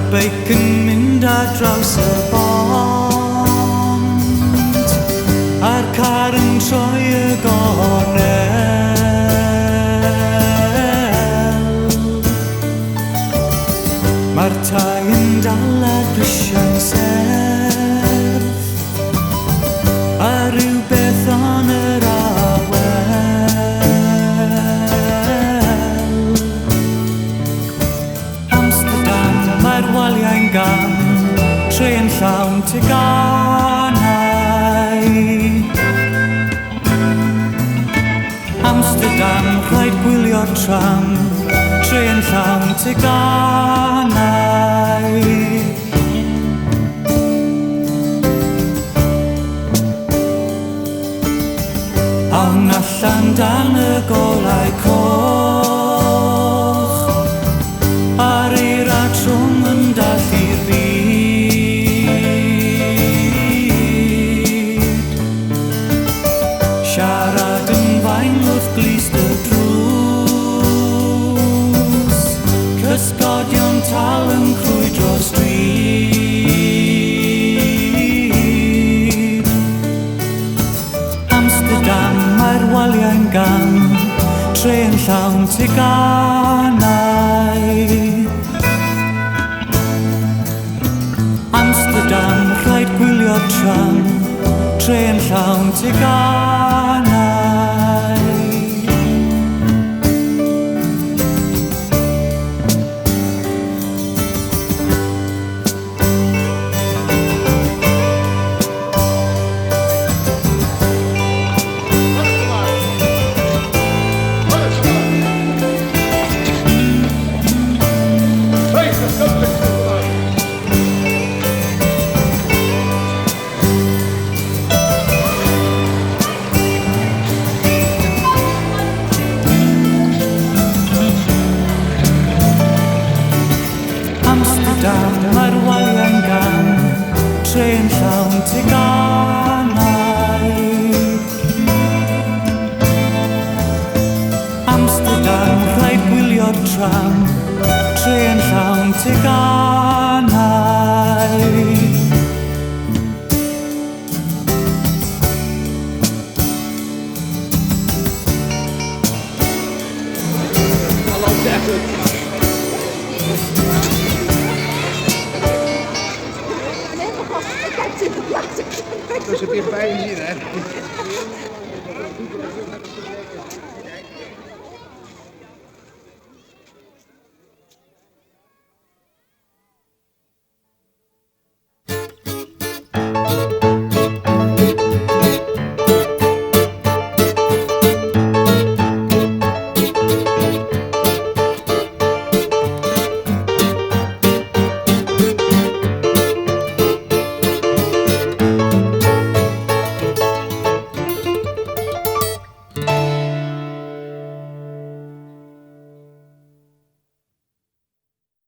beic yn mynd ar draws y bont, a'r car yn troi y gornel. Mae'r tai yn dal ar grisiau'n serth, a rhywbeth on yr awel. Amsterdam, mae'r waliau'n gan, trên llawn teganau. Amsterdam, rhaid gwylio'r tram, trên llawn teganau. Awn allan dan y golau coch, a'r eira trwm yn dall i'r byd. Siarad yn fain wrth glist y drws, cysgodion tal yn crwydro stryd. Amsterdam, mae'r waliau'n gan, trên llawn teganau. Amsterdam, rhaid gwylio'r tram, trên llawn teganau. Amsterdam, mae'r waliau'n gan, trên llawn teganau. Amsterdam, rhaid gwylio'r tram, trên llawn teganau. Dat is er dichtbij zien, hè?